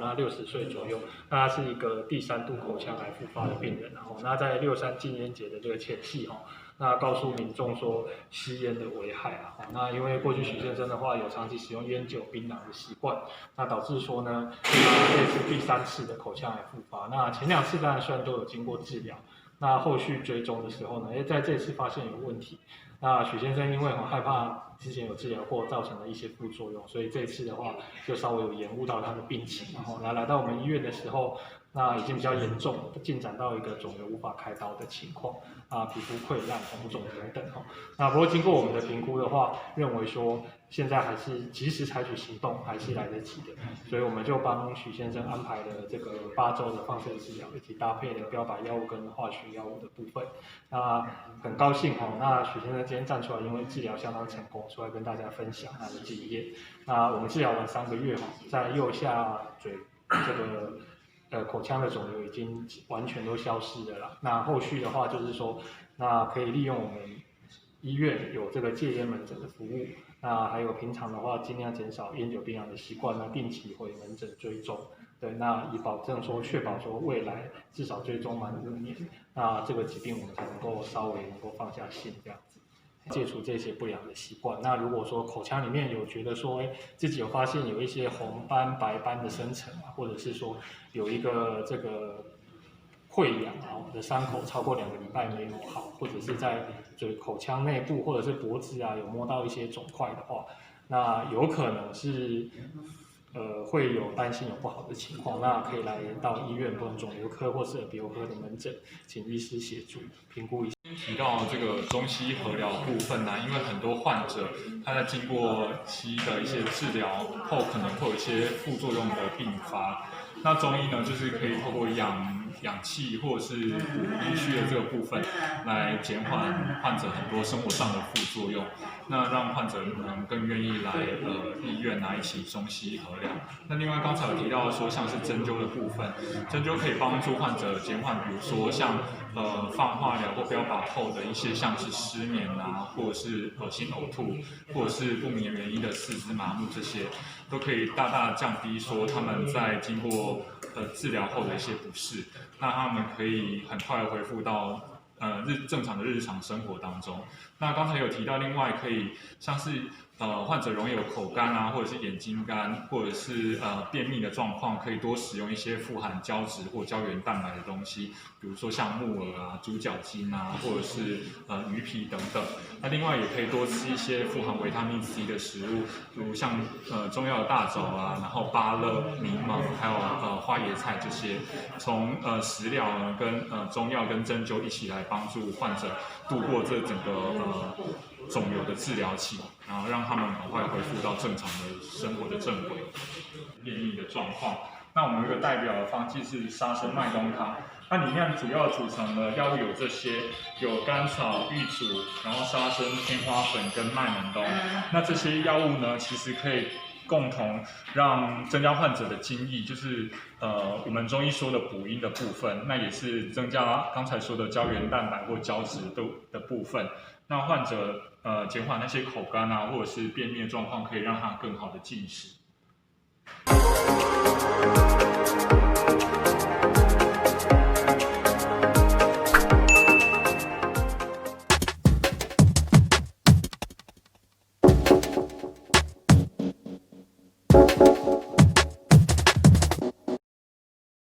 那60岁左右，那他是一个第3度口腔癌复发的病人，那在6·3禁烟节的这个前夕那告诉民众说吸烟的危害那因为过去许先生的话有长期使用烟酒槟榔的习惯，那导致说呢，这次第3次的口腔癌复发，那前2次当然虽然都有经过治疗，那后续追踪的时候呢，在这次发现有问题，那许先生因为很害怕之前有治疗过造成的一些副作用，所以这次的话就稍微有延误到他的病情，然后来到我们医院的时候，那已经比较严重，进展到一个肿瘤无法开刀的情况皮肤溃烂、红肿等等那不过经过我们的评估的话，认为说现在还是及时采取行动还是来得及的，所以我们就帮许先生安排了这个8周的放射治疗，以及搭配了标靶药物跟化学药物的部分。那很高兴那许先生今天站出来，因为治疗相当成功，出来跟大家分享他的经验。那我们治疗完3个月在右下嘴这个口腔的肿瘤已经完全都消失了啦。那后续的话就是说，那可以利用我们医院有这个戒烟门诊的服务，那还有平常的话尽量减少烟酒槟榔的习惯，那定期回门诊追踪。对，那以保证说确保说未来至少追踪满5年，那这个疾病我们才能够稍微能够放下心这样子。戒除这些不良的习惯。那如果说口腔里面有觉得说，自己有发现有一些红斑、白斑的生成或者是说有一个这个溃疡的伤口超过2个礼拜没有好，或者是在口腔内部或者是脖子有摸到一些肿块的话，那有可能是会有担心有不好的情况，那可以来到医院，不论肿瘤科或是耳鼻喉科的门诊，请医师协助评估一下。提到这个中西合疗部分因为很多患者他在经过西医的一些治疗后，可能会有一些副作用的并发。那中医呢，就是可以透过氧气或者是补阴虚的这个部分，来减缓患者很多生活上的副作用，那让患者能更愿意来医院一起中西合疗。那另外刚才有提到说，像是针灸的部分，针灸可以帮助患者减缓，比如说像放化疗或标靶后的一些像是失眠或者是恶心呕吐，或者是不明原因的四肢麻木，这些都可以大大降低说他们在经过治疗后的一些不适，那他们可以很快恢复到正常的日常生活当中。那刚才有提到，另外可以像是患者容易有口干或者是眼睛干，或者是便秘的状况，可以多使用一些富含胶质或胶原蛋白的东西，比如说像木耳猪脚筋或者是鱼皮等等。那另外也可以多吃一些富含维他命 C 的食物，比如像中药的大枣然后芭乐、柠檬，还有花椰菜这些，从食疗跟中药跟针灸一起来帮助患者度过这整个肿瘤的治疗期，然后让他们很快恢复到正常的生活的正轨。便秘的状况，那我们有一个代表的方剂是沙参麦冬汤，那里面主要组成的药物有这些，有甘草、玉竹，然后沙参、天花粉跟麦门冬。那这些药物呢，其实可以共同让增加患者的津液，就是我们中医说的补阴的部分，那也是增加刚才说的胶原蛋白或胶质的部分。那患者减缓那些口干或者是便秘的状况，可以让他更好的进食。